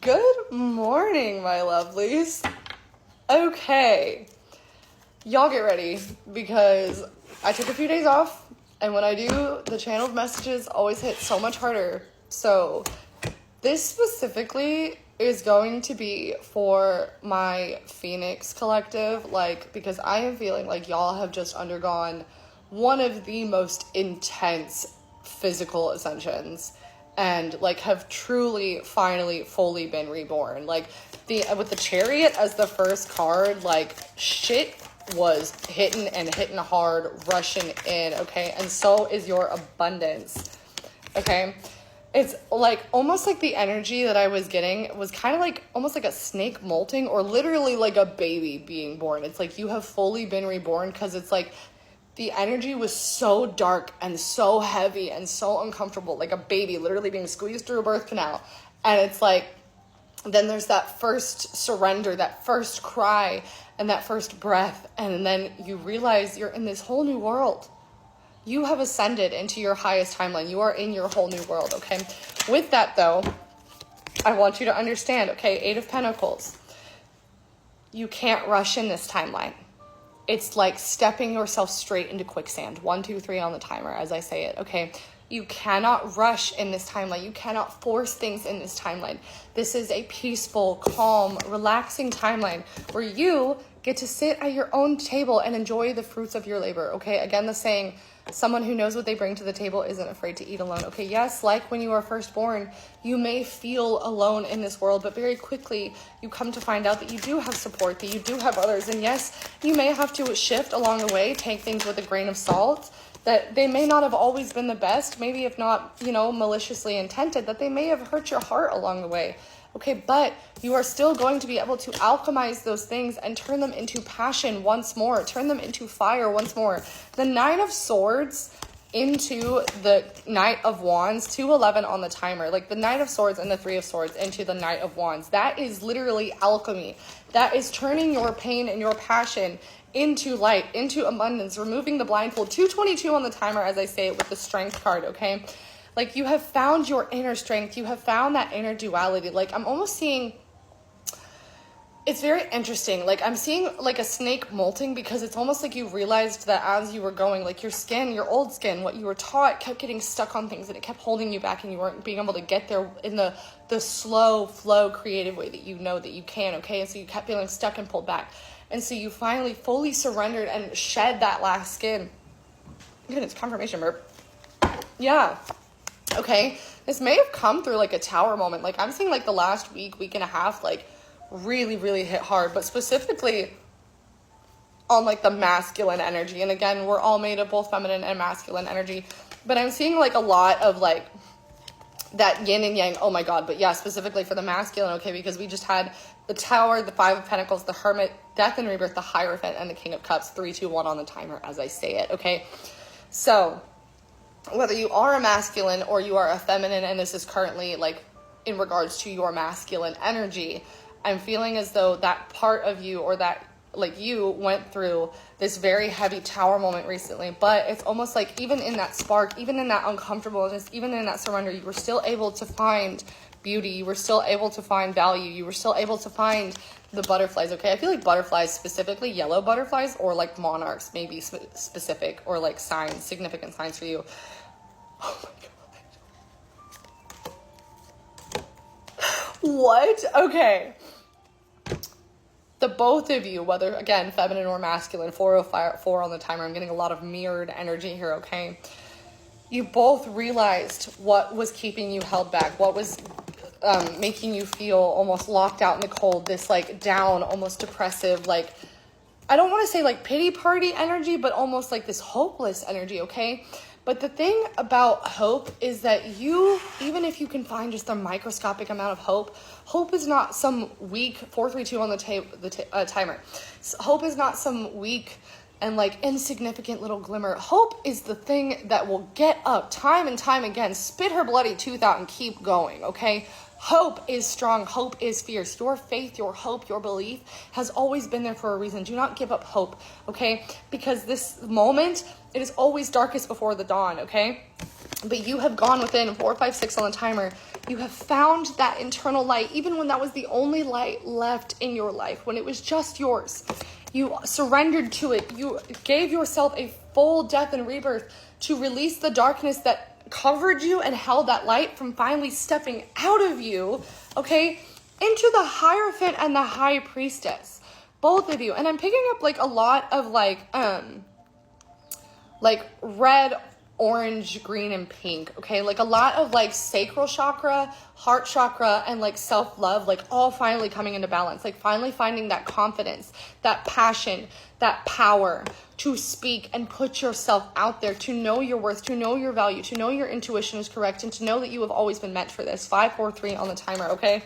Good morning, my lovelies. Okay, y'all get ready because I took a few days off, and when I do, the channeled messages always hit so much harder. So this specifically is going to be for my Phoenix collective, because I am feeling like y'all have just undergone one of the most intense physical ascensions and have truly finally fully been reborn. With the Chariot as the first card, shit was hitting hard, rushing in, okay? And so is your abundance, okay? It's almost like the energy that I was getting was kind of almost like a snake molting, or literally like a baby being born. It's like you have fully been reborn, because it's like the energy was so dark and so heavy and so uncomfortable, like a baby literally being squeezed through a birth canal. And it's then there's that first surrender, that first cry, and that first breath. And then you realize you're in this whole new world. You have ascended into your highest timeline. You are in your whole new world, okay? With that, though, I want you to understand, okay, Eight of Pentacles. You can't rush in this timeline. It's like stepping yourself straight into quicksand. 1, 2, 3 on the timer as I say it, okay? You cannot rush in this timeline. You cannot force things in this timeline. This is a peaceful, calm, relaxing timeline where you get to sit at your own table and enjoy the fruits of your labor, okay? Again, the saying, someone who knows what they bring to the table isn't afraid to eat alone, okay? Yes, like when you are first born, you may feel alone in this world, but very quickly you come to find out that you do have support, that you do have others. And yes, you may have to shift along the way, take things with a grain of salt, that they may not have always been the best, maybe if not, maliciously intended, that they may have hurt your heart along the way. Okay, but you are still going to be able to alchemize those things and turn them into passion once more, turn them into fire once more. The Nine of Swords into the Knight of Wands, 211 on the timer, the Knight of Swords and the Three of Swords into the Knight of Wands. That is literally alchemy. That is turning your pain and your passion into light, into abundance, removing the blindfold. 222 on the timer as I say it with the Strength card, okay? You have found your inner strength. You have found that inner duality. I'm almost seeing, it's very interesting. I'm seeing a snake molting, because it's almost like you realized that as you were going, your skin, your old skin, what you were taught kept getting stuck on things, and it kept holding you back, and you weren't being able to get there in the slow flow creative way that you know that you can, okay? And so you kept feeling stuck and pulled back. And so you finally fully surrendered and shed that last skin. Goodness, confirmation burp. Yeah. Okay, this may have come through a tower moment. I'm seeing the last week and a half, really, really hit hard, but specifically on the masculine energy. And again, we're all made of both feminine and masculine energy, but I'm seeing a lot of that yin and yang. Oh my God. But yeah, specifically for the masculine. Okay. Because we just had the Tower, the Five of Pentacles, the Hermit, Death and Rebirth, the Hierophant, and the King of Cups. 3, 2, 1 on the timer as I say it. Okay. So whether you are a masculine or you are a feminine, and this is currently in regards to your masculine energy, I'm feeling as though that part of you, or that you went through this very heavy tower moment recently, but it's almost even in that spark, even in that uncomfortableness, even in that surrender, you were still able to find beauty. You were still able to find value. You were still able to find the butterflies, okay? I feel butterflies, specifically yellow butterflies, or monarchs, maybe specific, or signs, significant signs for you. Oh my God. What? Okay. The both of you, whether, again, feminine or masculine, 404 on the timer, I'm getting a lot of mirrored energy here, okay? You both realized what was keeping you held back, what was making you feel almost locked out in the cold, this down, almost depressive, I don't want to say pity party energy, but almost this hopeless energy, okay? But the thing about hope is that you, even if you can find just a microscopic amount of hope, hope is not some weak, 432 on the timer. Hope is not some weak and insignificant little glimmer. Hope is the thing that will get up time and time again, spit her bloody tooth out and keep going, okay? Hope is strong. Hope is fierce. Your faith, your hope, your belief has always been there for a reason. Do not give up hope, okay? Because this moment, it is always darkest before the dawn, okay? But you have gone within 4, 5, 6 on the timer. You have found that internal light, even when that was the only light left in your life, when it was just yours. You surrendered to it. You gave yourself a full death and rebirth to release the darkness that covered you and held that light from finally stepping out of you, okay, into the Hierophant and the High Priestess. Both of you. And I'm picking up like a lot of like red, orange, green, and pink, okay? Like a lot of like sacral chakra, heart chakra, and like self-love, like all finally coming into balance, like finally finding that confidence, that passion, that power to speak and put yourself out there, to know your worth, to know your value, to know your intuition is correct, and to know that you have always been meant for this. 5, 4, 3 on the timer, okay?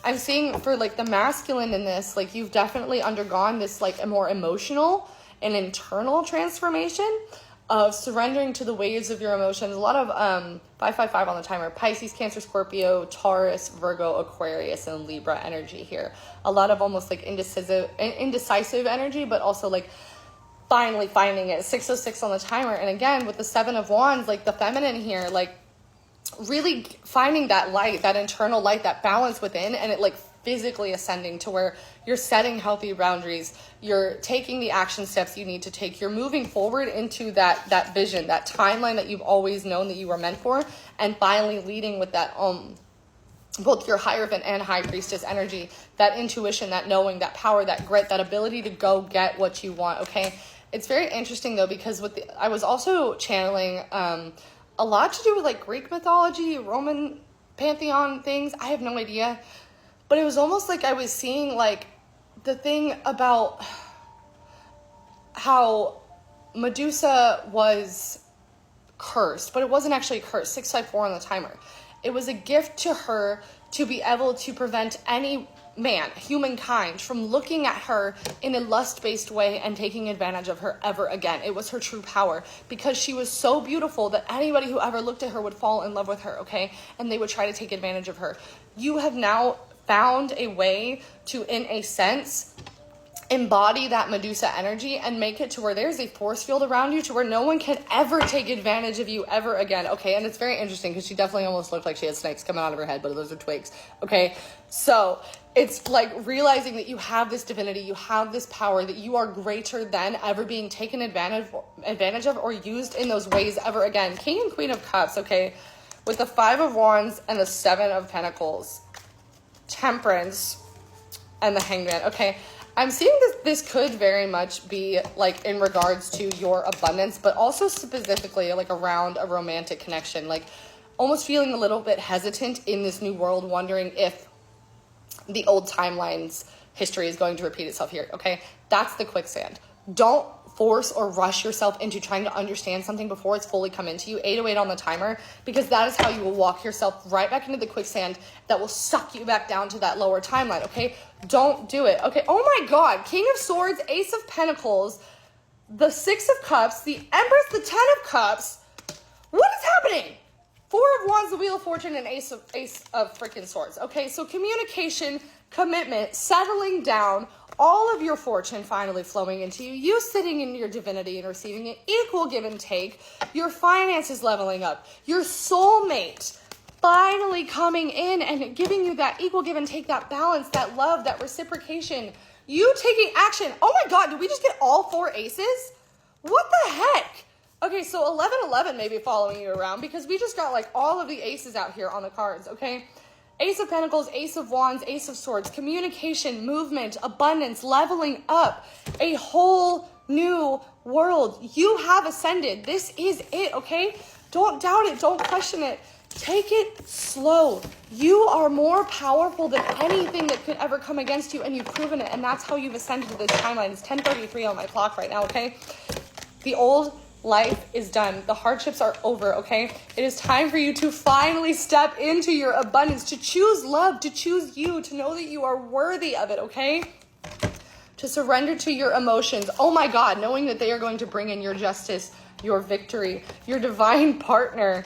I'm seeing for like the masculine in this, like you've definitely undergone this like a more emotional and internal transformation of surrendering to the waves of your emotions. A lot of 555 on the timer, Pisces, Cancer, Scorpio, Taurus, Virgo, Aquarius, and Libra energy here. A lot of almost like indecisive energy, but also like finally finding it. 606 on the timer. And again, with the 7 of Wands, like the feminine here, like really finding that light, that internal light, that balance within, and it like physically ascending to where you're setting healthy boundaries, you're taking the action steps you need to take, you're moving forward into that vision, that timeline that you've always known that you were meant for, and finally leading with that both your Hierophant and High Priestess energy, that intuition, that knowing, that power, that grit, that ability to go get what you want. Okay, it's very interesting though, because I was also channeling a lot to do with like Greek mythology, Roman pantheon things. I have no idea. But it was almost like I was seeing like the thing about how Medusa was cursed, but it wasn't actually cursed. 654 on the timer. It was a gift to her to be able to prevent any man, humankind, from looking at her in a lust-based way and taking advantage of her ever again. It was her true power, because she was so beautiful that anybody who ever looked at her would fall in love with her, okay? And they would try to take advantage of her. You have now found a way to, in a sense, embody that Medusa energy and make it to where there's a force field around you to where no one can ever take advantage of you ever again, okay? And it's very interesting because she definitely almost looked like she had snakes coming out of her head, but those are twigs, okay? So it's like realizing that you have this divinity, you have this power, that you are greater than ever being taken advantage of or used in those ways ever again. King and Queen of Cups, okay? With the 5 of Wands and the 7 of Pentacles, Temperance, and the Hangman, okay? I'm seeing this could very much be like in regards to your abundance, but also specifically like around a romantic connection, like almost feeling a little bit hesitant in this new world, wondering if the old timeline's history is going to repeat itself here, okay? That's the quicksand. Don't force or rush yourself into trying to understand something before it's fully come into you. 808 on the timer, because that is how you will walk yourself right back into the quicksand that will suck you back down to that lower timeline, okay? Don't do it, okay? Oh my God, King of Swords, Ace of Pentacles, the 6 of Cups, the Empress, the 10 of Cups. What is happening? 4 of Wands, the Wheel of Fortune, and Ace of freaking Swords, okay? So communication, commitment, settling down, all of your fortune finally flowing into you, you sitting in your divinity and receiving an equal give and take, your finances leveling up, your soulmate finally coming in and giving you that equal give and take, that balance, that love, that reciprocation, you taking action. Oh my God, did we just get all 4 aces? What the heck? Okay, so 1111 may be following you around because we just got like all of the aces out here on the cards, okay? Ace of Pentacles, Ace of Wands, Ace of Swords, communication, movement, abundance, leveling up, a whole new world. You have ascended. This is it, okay? Don't doubt it. Don't question it. Take it slow. You are more powerful than anything that could ever come against you, and you've proven it, and that's how you've ascended to this timeline. It's 10:33 on my clock right now, okay? The old life is done. The hardships are over, okay? It is time for you to finally step into your abundance, to choose love, to choose you, to know that you are worthy of it, okay? To surrender to your emotions. Oh my God, knowing that they are going to bring in your justice, your victory, your divine partner,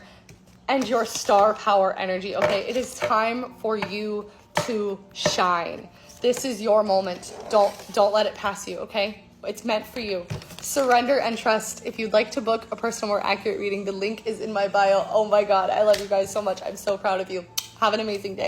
and your star power energy, okay? It is time for you to shine. This is your moment. Don't let it pass you, okay? It's meant for you. Surrender and Trust. If you'd like to book a personal, more accurate reading, the link is in my bio. Oh my God, I love you guys so much. I'm so proud of you. Have an amazing day.